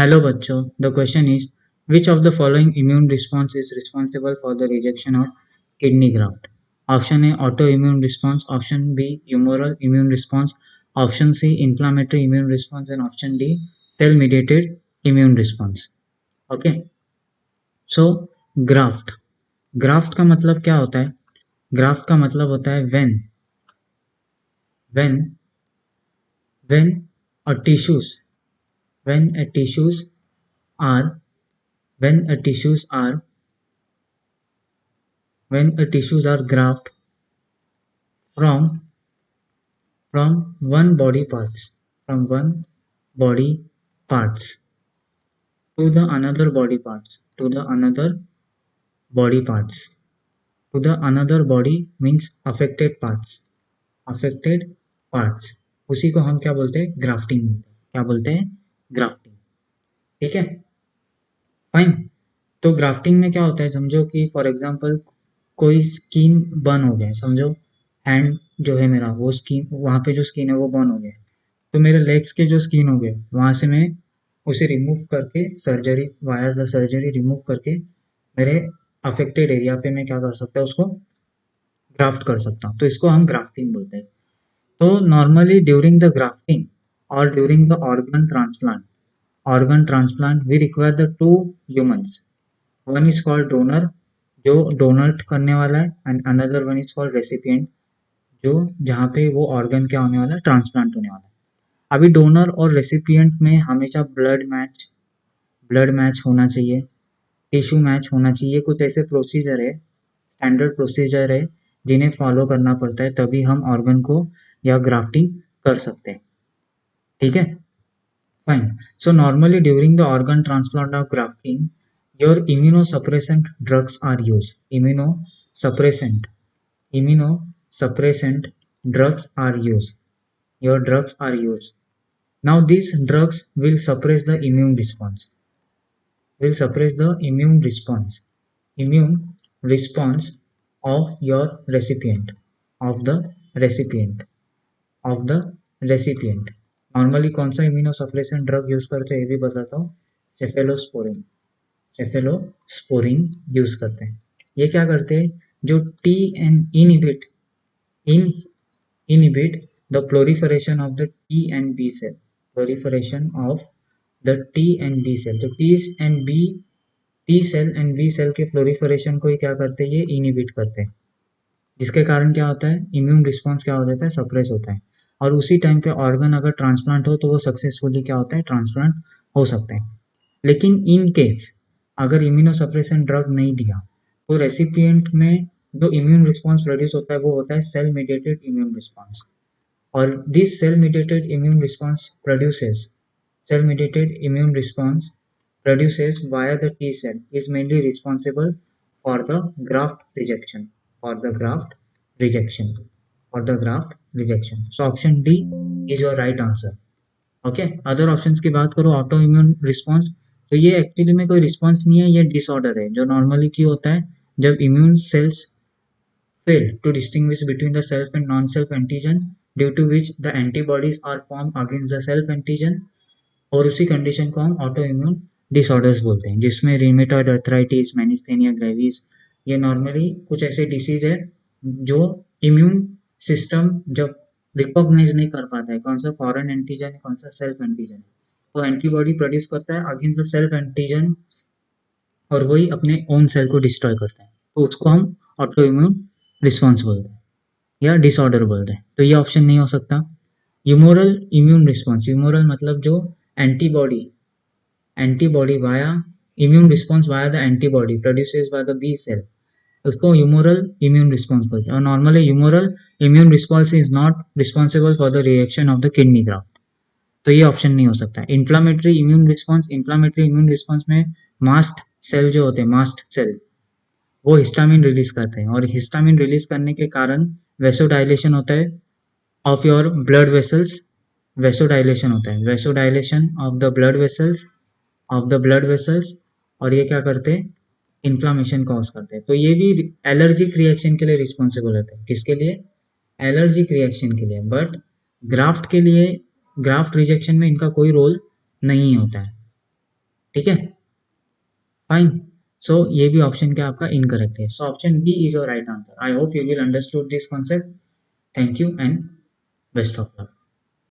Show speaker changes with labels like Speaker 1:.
Speaker 1: Hello बच्चों, the question is which of the following immune response is responsible for the rejection of kidney graft? Option A autoimmune response, option B humoral immune response, option C inflammatory immune response and option D cell mediated immune response. Okay, so graft graft का मतलब क्या होता है? graft का मतलब होता है when when a tissues when a tissues are when a tissues are when a tissues are graft from one body parts from one body parts to the another body parts to the another body parts to the another body means affected parts उसी को हम क्या बोलते हैं? Grafting बोलते हैं. क्या बोलते हैं? ग्राफ्टिंग. ठीक है, फाइन. तो ग्राफ्टिंग में क्या होता है, समझो कि फॉर एग्जांपल कोई स्किन बर्न हो गया, समझो हैंड जो है मेरा, वो स्किन, वहाँ पे जो स्किन है वो बर्न हो गया, तो मेरे लेग्स के जो स्किन हो गए वहाँ से मैं उसे रिमूव करके surgery via the surgery remove करके मेरे अफेक्टेड एरिया पे मैं क्या कर सकता हूँ, उसको ग्राफ्ट कर सकता हूँ. तो इसको हम ग्राफ्टिंग बोलते हैं. तो नॉर्मली ड्यूरिंग द ग्राफ्टिंग और during the organ transplant we require the two humans. One is called donor, जो डोनेट करने वाला है, and another one is called recipient, जो जहाँ पे वो ऑर्गन क्या होने वाला है, ट्रांसप्लांट होने वाला है. अभी डोनर और रेसिपिएंट में हमेशा ब्लड मैच होना चाहिए, टिश्यू मैच होना चाहिए. कुछ ऐसे प्रोसीजर है, स्टैंडर्ड प्रोसीजर है, जिन्हें फॉलो करना पड़ता है, तभी हम ऑर्गन को या ग्राफ्टिंग कर सकते हैं. ठीक है, fine. So normally during the organ transplant और grafting your immunosuppressant drugs are used. Immunosuppressant drugs are used. Your drugs are used. Now these drugs will suppress the immune response. Immune response of your recipient. Of the recipient. Normally कौन सा immunosuppressant drug use करते हैं ये भी बताता हूँ. Cephalosporin use करते हैं. ये क्या करते हैं, जो T and inhibit the proliferation of the T and B cell. तो T cell and B cell के प्लोरिफरेशन को क्या करते हैं, ये इनहिबिट करते हैं, जिसके कारण क्या होता है, इम्यून रिस्पॉन्स क्या हो जाता है, सप्रेस होता है. और उसी टाइम पे ऑर्गन अगर ट्रांसप्लांट हो तो वो सक्सेसफुली क्या होता है, ट्रांसप्लांट हो सकता है. लेकिन इन केस अगर इम्यूनोसप्रेशन ड्रग नहीं दिया तो रेसिपिएंट में जो इम्यून रिस्पॉन्स प्रोड्यूस होता है वो होता है सेल मीडिएटेड इम्यून रिस्पॉन्स. और this cell mediated immune response produces via the T cell is mainly responsible for the graft rejection. So option D is your right answer. Okay, other options की बात करो, auto immune response, तो ये actually में कोई response नहीं है, ये डिसऑर्डर है. जो नॉर्मली क्या होता है, जब immune cells fail to distinguish between the self and non-self antigen due to which the antibodies are formed against the self antigen, और उसी कंडीशन को हम ऑटो इम्यून डिसऑर्डर्स बोलते हैं, जिसमें रिमेटॉइड अर्थराइटिस, मैनिस्थेनिया ग्रेविस, ये नॉर्मली कुछ ऐसे डिसीज है जो इम्यून सिस्टम जब रिकॉग्नाइज नहीं कर पाता है कौन सा फॉरेन एंटीजन है, कौन सा सेल्फ एंटीजन है, तो एंटीबॉडी प्रोड्यूस करता है अगेंस्ट द सेल्फ एंटीजन और वही अपने ओन सेल को डिस्ट्रॉय करता है, तो उसको हम ऑटो इम्यून रिस्पॉन्स बोलते हैं या डिसऑर्डर बोलते हैं. तो ये ऑप्शन नहीं हो सकता. ह्यूमोरल इम्यून रिस्पॉन्स, ह्यूमोरल मतलब जो antibody via immune response via the antibody produces by the B cell, उसको ह्यूमोरल इम्यून रिस्पॉन्स बोलते हैं. और normally humoral immune response is not responsible for the reaction of the kidney graft. तो ये option नहीं हो सकता. इन्फ्लामेटरी इम्यून रिस्पॉन्स में मास्ट सेल जो होते हैं, मास्ट सेल, वो हिस्टामिन रिलीज करते हैं, और हिस्टामिन रिलीज करने के कारण वेसोडाइलेशन होता है of your blood vessels. Vasodilation of the blood vessels, और ये क्या करते हैं, इन्फ्लामेशन कॉज करते हैं. तो ये भी एलर्जिक रिएक्शन के लिए रिस्पॉन्सिबल होते हैं. किसके लिए? एलर्जिक रिएक्शन के लिए. बट ग्राफ्ट रिजेक्शन में इनका कोई रोल नहीं होता है. ठीक है, फाइन। सो ये भी ऑप्शन क्या आपका इनकरेक्ट है। So option B is your right answer. I hope you will understood this concept. Thank you and best of luck.